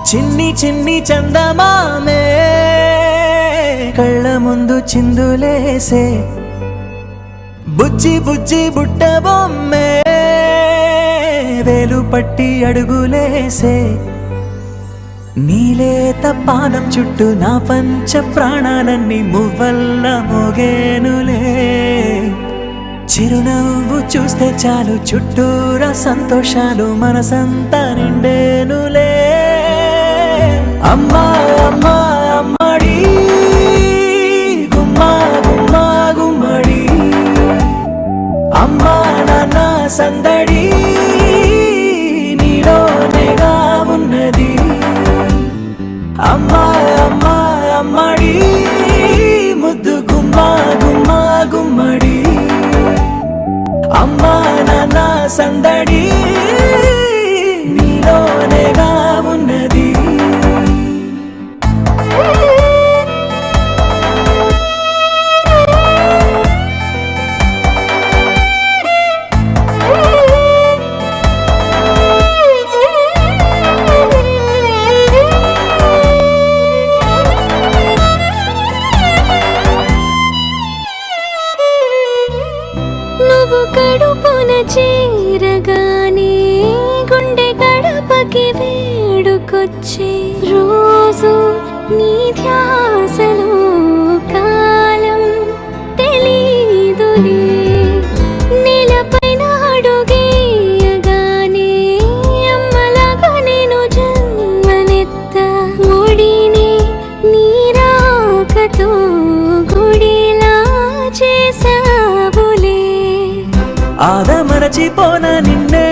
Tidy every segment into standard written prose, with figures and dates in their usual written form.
చిన్ని చిన్ని చందమామే కళ్ళ ముందు చిందులేసే బుజ్జి బుజ్జి బుట్ట బొమ్మే వేలు పట్టి అడుగులేసే నీలేత పానం చుట్టూ నా పంచ ప్రాణాలన్నీ మువ్వల్ల మోగేనులే చిరునవ్వు చూస్తే చాలు చుట్టూరా సంతోషాలు మనసంతా నిండేనులే అమ్మా అమ్మా అమ్మడి గుమ్మా గుమ్మా గుమ్మడి అమ్మా నాన్న సందడి నీలోనేగా ఉన్నది అమ్మా అమ్మా అమ్మడి ముద్దు గుమ్మా గుమ్మా గుమ్మడి అమ్మా నాన్న సందడి నీలోనేగా ఉన్నది నువ్వు కడుపున చేరగానే గుండె గడపకి వేడుకొచ్చే రోజు నీ ధ్యాసలో కాలం తెలీదులే నేలపైన అడుగేయగానే అమ్మలాగా నేను జన్మనెత్త ఒడిని నీ రాకతో గుడిలా చేసావులే ఆదమరచిపోనా నిన్నే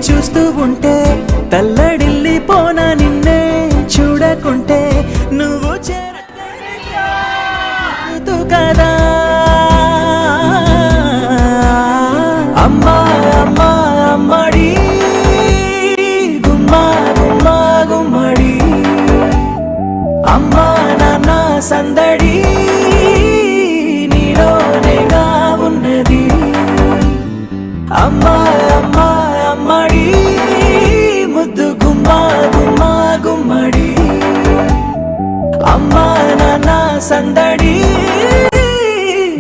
చూస్తూ ఉంటే తల్లడిల్లిపోనా నిన్నే చూడకుంటే నువ్వు చేరదు కదా అమ్మా అమ్మా అమ్మడి గుమ్మా గుమ్మా గుమ్మడి అమ్మా నాన్న సందడి నీలోనేగా ఉన్నది అమ్మా అమ్మా అమ్మడి ముద్దు గుమ్మా గుమ్మా గుమ్మడి అమ్మా నాన్న సందడి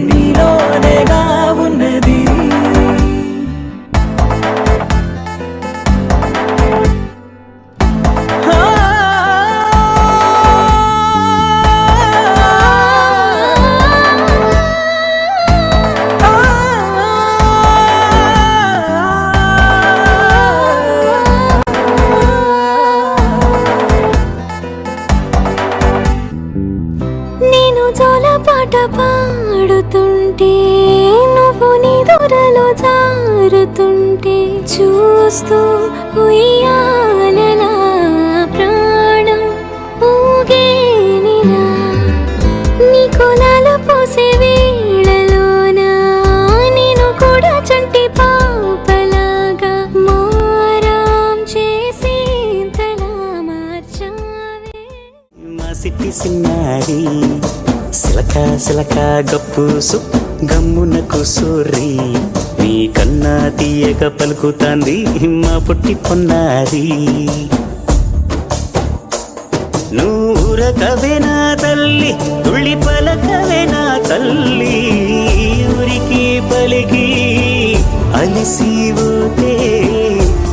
నీలోనేగా ఉన్నది నేను జోలపాట పాడుతుంటే నువ్వు నీ దూరలో జారుతుంటే చూస్తూ ఉయ్యాలలా ప్రాణం ఊగేనిలా నీ కులాలు పోసే వేళలోన నేను కూడా చంటి పాపలాగా మారాం చేసేంతలా మార్చావే మా సిట్టి సిన్నారి సిలక సిలక గప్పుసు గమ్మున కూసూరి నీ కన్నా తీయక పలుకుతాంది మా పుట్టి పొన్నారి నూరకవేనా తల్లి తుళ్ళి పలకవేనా తల్లి ఊరికి పలికి అలిసి పోతే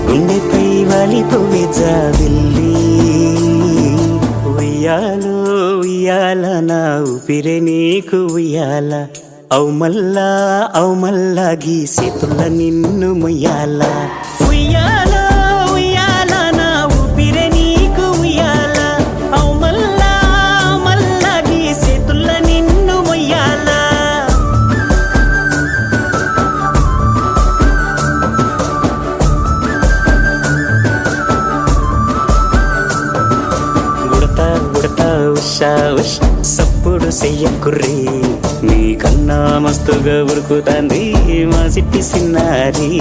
గుండెపై వాలిపోవే జాబిల్లి ఉయ్యాలో ఉయ్యాల నా ఊపిరే నీకు ఉయ్యాల అవు మల్లా గీసేతుల్ల నిన్ను ముయ్యాల ఉయ్యాల ఉయ్యాల నా ఊపిరే నీకు ఉయ్యాల అవు మల్లా గీసేతుల్ల నిన్ను ముయ్యాల ఉడతా ఉషా ఉష్ సప్పుడు చెయ్యకుర్రీ నీ కన్నా మస్తుగా ఉరుకుతాంది మా సిట్టి సిన్నారి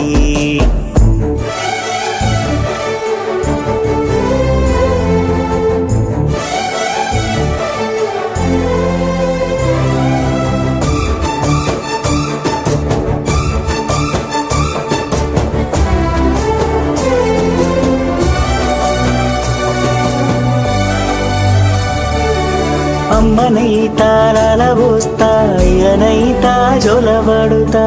చూస్తా అయ్యనైతా జొలబడుతా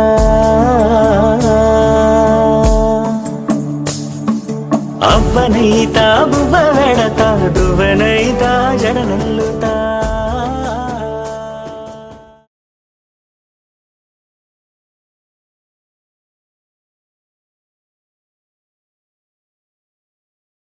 అవ్వనైతా బువ్వ వెడతా దువ్వనైతా జడనల్లుతా